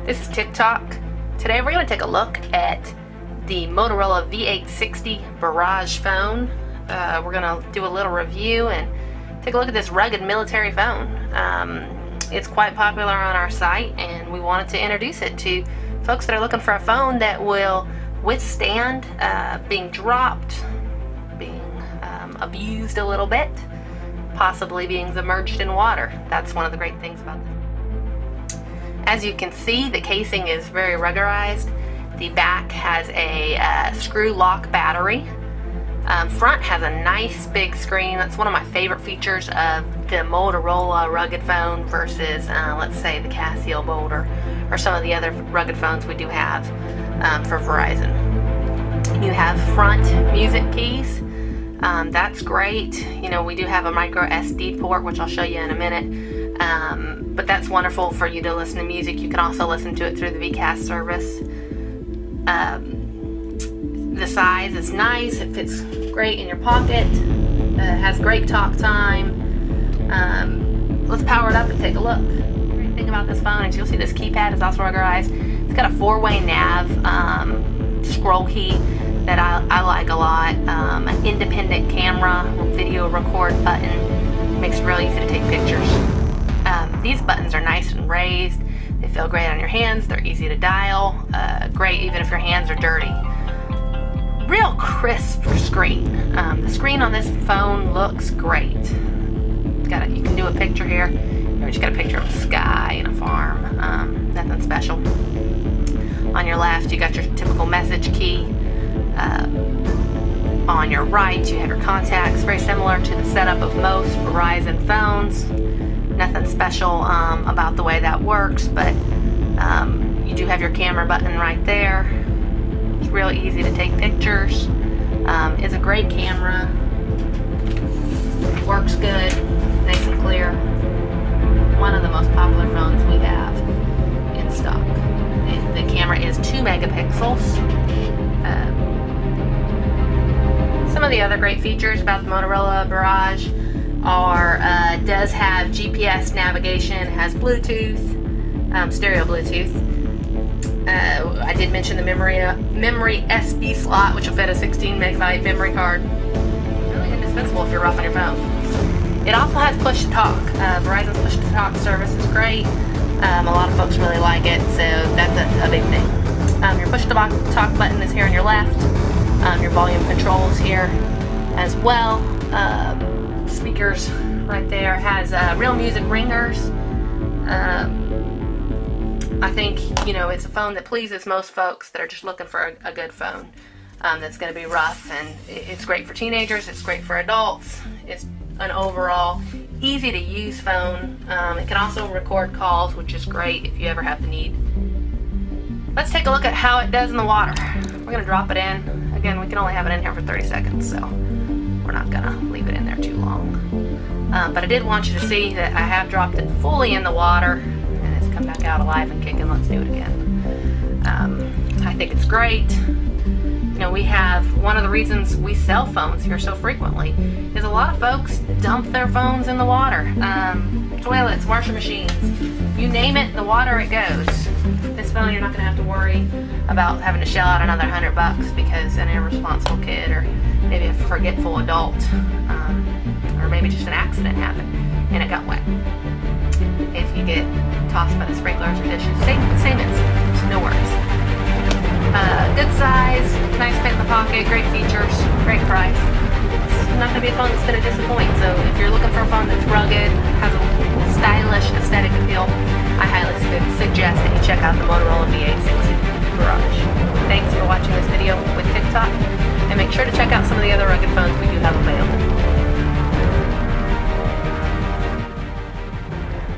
This is TikTok. Today we're going to take a look at the Motorola v860 Barrage phone. We're going to do a little review and take a look at this rugged military phone. It's quite popular on our site, and we wanted to introduce it to folks that are looking for a phone that will withstand being dropped, being abused a little bit, possibly being submerged in water. That's one of the great things about this. As you can see, the casing is very ruggedized. The back has a screw lock battery. Front has a nice big screen. That's one of my favorite features of the Motorola rugged phone versus, let's say, the Casio Boulder or some of the other rugged phones we do have for Verizon. You have front music keys. That's great. You know, we do have a micro SD port, which I'll show you in a minute. But that's wonderful for you to listen to music. You can also listen to it through the VCast service. The size is nice. It fits great in your pocket. It has great talk time. Let's power it up and take a look. The great thing about this phone is you'll see this keypad is also ruggedized. It's got a 4-way nav scroll key that I like a lot. An independent camera video record button. Makes it real easy to take pictures. These buttons are nice and raised. They feel great on your hands. They're easy to dial. Great even if your hands are dirty. Real crisp screen. The screen on this phone looks great. You can do a picture here. You just got a picture of a sky and a farm. Nothing special. On your left, you got your typical message key. On your right, you have your contacts. Very similar to the setup of most Verizon phones. Nothing special about the way that works, but you do have your camera button right there. It's real easy to take pictures. It's a great camera. Works good, nice and clear. One of the most popular phones we have in stock. The camera is 2 megapixels. Some of the other great features about the Motorola Barrage are does have GPS navigation, has Bluetooth, stereo Bluetooth. I did mention the memory SD slot, which will fit a 16 megabyte memory card. Really indispensable if you're rough on your phone. It also has push to talk. Verizon's push to talk service is great. A lot of folks really like it, so that's a big thing. Your push to talk button is here on your left. Your volume controls here as well. Speakers right there. Has real music ringers. I think, you know, it's a phone that pleases most folks that are just looking for a good phone that's going to be rough, and it's great for teenagers, it's great for adults. It's an overall easy to use phone. It can also record calls, which is great if you ever have the need. Let's take a look at how it does in the water. We're going to drop it in. Again, we can only have it in here for 30 seconds, so we're not going to leave it in there too long. But I did want you to see that I have dropped it fully in the water, and it's come back out alive and kicking. Let's do it again. I think it's great. You know, we have, one of the reasons we sell phones here so frequently is a lot of folks dump their phones in the water. Toilets, washing machines, you name it, the water it goes. This phone, you're not going to have to worry about having to shell out another $100 because an irresponsible kid or maybe a forgetful adult or maybe just an accident happened and it got wet. If you get tossed by the sprinklers or dishes, same incident, no worries. Good size, nice fit in the pocket, great features, great price. It's not going to be a phone that's going to disappoint, so if you're looking for a phone that's rugged, has a stylish aesthetic appeal, I highly suggest that you check out the Motorola v860 Barrage. Thanks for watching this video with TikTok, and make sure to check out some of the other rugged phones we do have available.